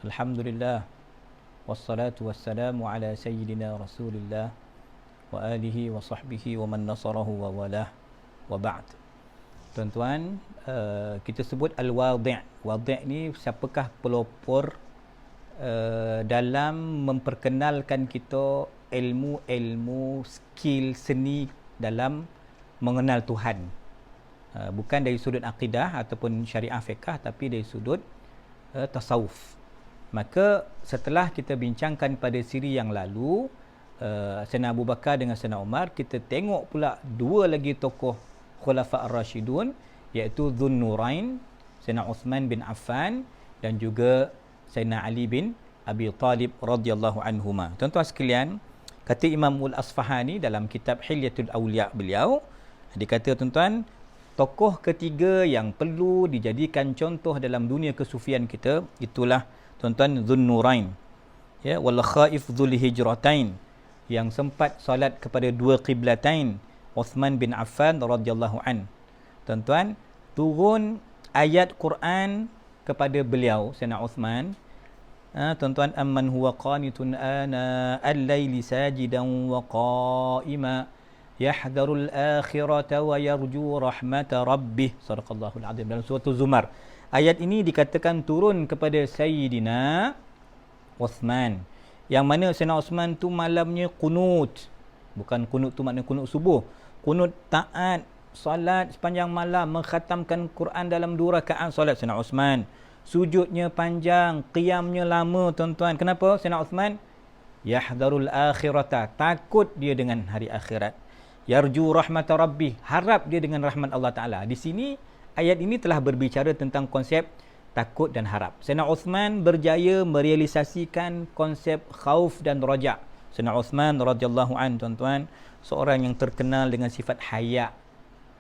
Alhamdulillah, wassalatu wassalamu ala sayyidina Rasulillah wa alihi wa sahbihi wa man nasarahu wa walah, wa ba'd. Tuan-tuan, kita sebut al-wadi'. Wadi' ni siapakah pelopor dalam memperkenalkan kita ilmu-ilmu, skill, seni dalam mengenal Tuhan. Bukan dari sudut akidah ataupun syariah fiqh, tapi dari sudut tasawuf. Maka setelah kita bincangkan pada siri yang lalu, Sayyidina Abu Bakar dengan Sayyidina Umar, kita tengok pula dua lagi tokoh Khulafa' Ar-Rashidun, iaitu Dhun Nurain, Sayyidina Uthman bin Affan dan juga Sayyidina Ali bin Abi Talib radhiyallahu anhuma. Tuan-tuan sekalian, kata Imam Al-Asfahani dalam kitab Hilyatul Awliya beliau, dia kata tuan-tuan, tokoh ketiga yang perlu dijadikan contoh dalam dunia kesufian kita, itulah tuan-tuan Dhun Nurain, ya, wal khaif dzul hijratain, yang sempat solat kepada dua qiblatain, Uthman bin Affan radhiyallahu an. Tuan-tuan, turun ayat Quran kepada beliau Sayyidina Uthman, tuan-tuan, amman huwa qanitun ana al-laili sajidan wa qa'ima yahdharul akhirata wa yarju rahmata rabbih, sadaqallahul azim, dalam surah Zumar. Ayat ini dikatakan turun kepada Sayyidina Uthman, yang mana Sayyidina Uthman tu malamnya kunut. Bukan kunut tu makna kunut subuh, kunut taat, salat sepanjang malam, mengkhatamkan Quran dalam 2 rakaat salat Sayyidina Uthman. Sujudnya panjang, qiyamnya lama tuan-tuan. Kenapa Sayyidina Uthman? Yahdharul akhirata, takut dia dengan hari akhirat. Yarju rahmata rabbih, harap dia dengan rahmat Allah Ta'ala. Di sini ayat ini telah berbicara tentang konsep takut dan harap. Sayyidina Uthman berjaya merealisasikan konsep khauf dan raja'. Sayyidina Uthman radhiyallahu an, tuan-tuan, seorang yang terkenal dengan sifat haya,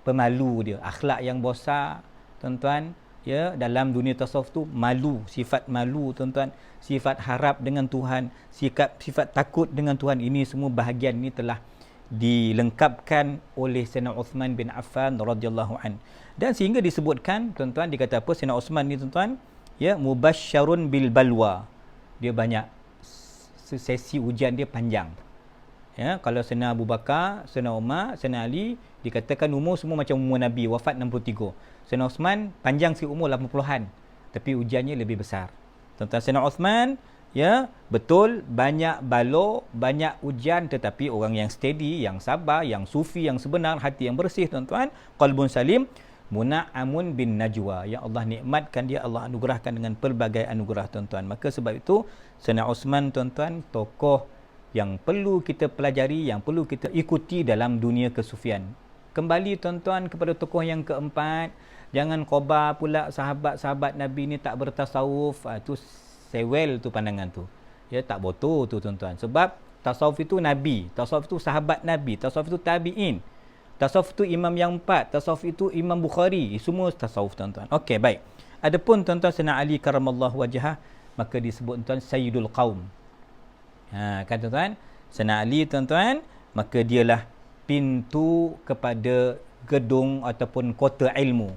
pemalu dia, akhlak yang besar, tuan-tuan, ya, dalam dunia tasawuf tu malu, sifat malu, tuan-tuan, sifat harap dengan Tuhan, sifat takut dengan Tuhan, ini semua bahagian ini telah dilengkapkan oleh Sayyidina Uthman bin Affan radhiyallahu an. Dan sehingga disebutkan, tuan-tuan, dikata apa, Sayyidina Uthman ni, tuan-tuan, ya, mubasysyarun bil balwa, dia banyak sesi ujian, dia panjang. Ya, kalau Sayyidina Abu Bakar, Sayyidina Umar, Sayyidina Ali dikatakan umur semua macam umur Nabi, wafat 63. Sayyidina Uthman panjang si umur 80-an, tapi ujiannya lebih besar. Tuan-tuan, Sayyidina Uthman, ya, betul banyak balo, banyak ujian, tetapi orang yang steady, yang sabar, yang sufi, yang sebenar, hati yang bersih, tuan-tuan, qalbun salim, muna'amun bin najwa, yang Allah nikmatkan dia, Allah anugerahkan dengan pelbagai anugerah, tuan-tuan. Maka sebab itu Sayyidina Uthman, tuan-tuan, tokoh yang perlu kita pelajari, yang perlu kita ikuti dalam dunia kesufian. Kembali, tuan-tuan, kepada tokoh yang keempat, jangan khabar pula sahabat-sahabat Nabi ni tak bertasawuf. Itu sewel tu pandangan tu, ya, tak betul tu, tuan-tuan. Sebab tasawuf itu Nabi, tasawuf itu sahabat Nabi, tasawuf itu tabi'in, tasawuf itu imam yang 4, tasawuf itu Imam Bukhari, semua tasawuf, tuan-tuan. Okey, baik. Adapun tuan-tuan Sayyidina Ali karamallahu wajhah, maka disebut tuan Sayyidul Qaum. Kan tuan-tuan, Sayyidina Ali, tuan-tuan, maka dialah pintu kepada gedung ataupun kota ilmu.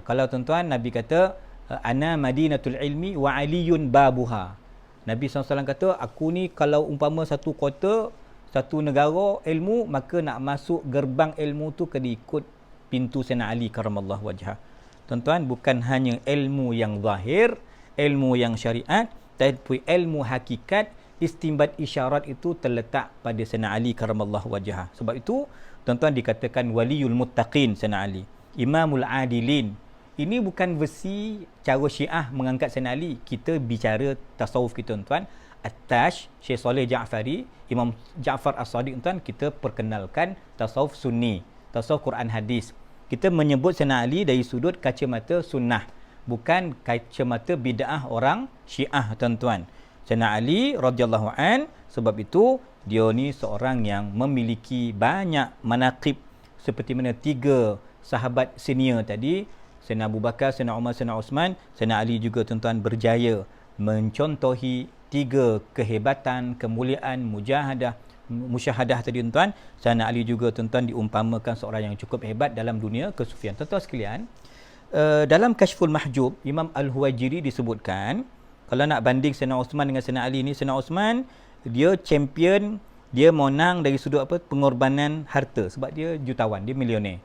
Kalau tuan-tuan, Nabi kata ana madinatul ilmi wa aliyun babuha. Nabi SAW kata, aku ni kalau umpama satu kota, satu negara ilmu, maka nak masuk gerbang ilmu tu kena ikut pintu Sayyidina Ali karamallahu wajhah. Tuan-tuan, bukan hanya ilmu yang zahir, ilmu yang syariat, tapi ilmu hakikat, istinbat isyarat itu terletak pada Sayyidina Ali karamallahu wajhah. Sebab itu, tuan-tuan, dikatakan waliyul muttaqin Sayyidina Ali, imamul adilin. Ini bukan versi cara Syiah mengangkat Sayyidina Ali. Kita bicara tasawuf kita, tuan-tuan. At-Tash, Syekh Saleh Ja'fari, Imam Ja'far As-Sadiq, tuan, kita perkenalkan tasawuf sunni, tasawuf Quran hadis. Kita menyebut Sayyidina Ali dari sudut kacamata sunnah, bukan kacamata bid'ah orang Syiah, tuan-tuan. Sayyidina Ali radhiyallahu an, sebab itu dia ni seorang yang memiliki banyak manaqib, seperti mana 3 sahabat senior tadi, Sayyidina Abu Bakar, Sayyidina Umar, Sayyidina Uthman, Sayyidina Ali juga, tuan-tuan, berjaya mencontohi 3 kehebatan, kemuliaan, musyahadah tadi, tuan-tuan. Sayyidina Ali juga, tuan-tuan, diumpamakan seorang yang cukup hebat dalam dunia kesufian. Tuan-tuan sekalian, dalam Kashful Mahjub, Imam Al-Huwaijiri disebutkan, Kalau nak banding Sayyidina Osman dengan Sayyidina Ali ni, Sayyidina Osman dia champion, dia menang dari sudut apa, pengorbanan harta, sebab dia jutawan, dia milioner.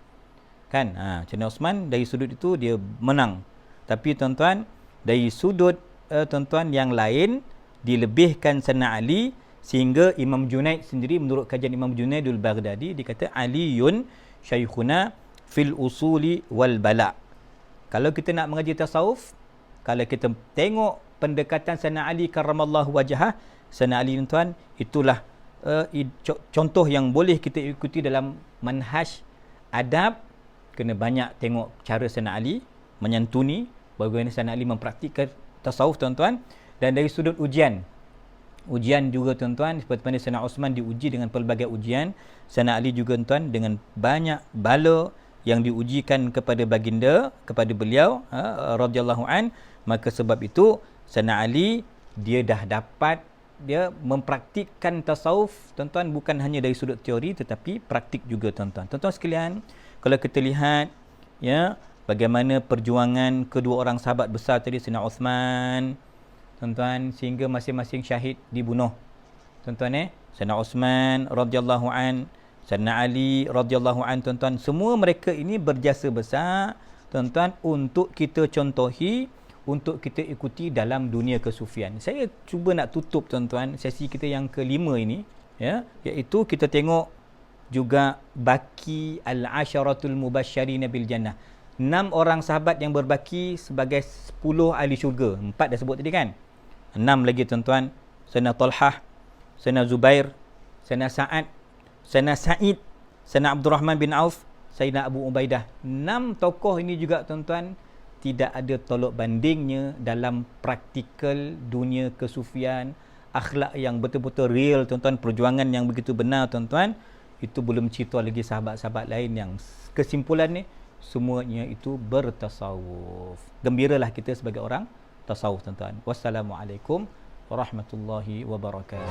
Kan? Sayyidina Osman dari sudut itu dia menang. Tapi tuan-tuan, dari sudut tuan-tuan yang lain dilebihkan Sayyidina Ali, sehingga Imam Junaid sendiri, menurut kajian Imam Junaidul Baghdadi, dia kata Aliyun syaikhuna fil usuli wal bala. Kalau kita nak mengaji tasawuf, kalau kita tengok pendekatan Sayyidina Ali karramallahu wajhah, Sayyidina Ali tuan, itulah contoh yang boleh kita ikuti dalam manhaj adab. Kena banyak tengok cara Sayyidina Ali menyantuni, bagaimana Sayyidina Ali mempraktikkan tasawuf tuan-tuan. Dan dari sudut ujian juga tuan-tuan, seperti mana Sayyidina Osman diuji dengan pelbagai ujian, Sayyidina Ali juga tuan dengan banyak bala yang diujikan kepada baginda, kepada beliau radhiyallahu an. Maka sebab itu Sayyidina Ali dia dah dapat, dia mempraktikkan tasawuf tuan-tuan, bukan hanya dari sudut teori tetapi praktik juga tuan-tuan. Tuan-tuan sekalian, kalau kita lihat ya bagaimana perjuangan kedua orang sahabat besar tadi, Sayyidina Osman tuan-tuan, sehingga masing-masing syahid dibunuh. Tuan-tuan Sayyidina Osman radhiyallahu an, Sayyidina Ali radhiyallahu an tuan-tuan, semua mereka ini berjasa besar tuan-tuan untuk kita contohi, untuk kita ikuti dalam dunia kesufian. Saya cuba nak tutup tuan-tuan sesi kita yang kelima ini ya, iaitu kita tengok juga baki al-asharatul mubasysyirina bil jannah. 6 orang sahabat yang berbaki sebagai 10 ahli syurga. 4 dah sebut tadi kan. 6 lagi tuan-tuan, Sayyidina Talhah, Sayyidina Zubair, Sayyidina Sa'ad, Sayyidina Sa'id, Sayyidina Abdul Rahman bin Auf, Sayyidina Abu Ubaidah. 6 tokoh ini juga tuan-tuan tidak ada tolok bandingnya dalam praktikal dunia kesufian, akhlak yang betul-betul real tuan-tuan, perjuangan yang begitu benar tuan-tuan. Itu belum cerita lagi sahabat-sahabat lain yang kesimpulan ni semuanya itu bertasawuf. Gembiralah kita sebagai orang tasawuf tuan-tuan. Wassalamualaikum warahmatullahi wabarakatuh.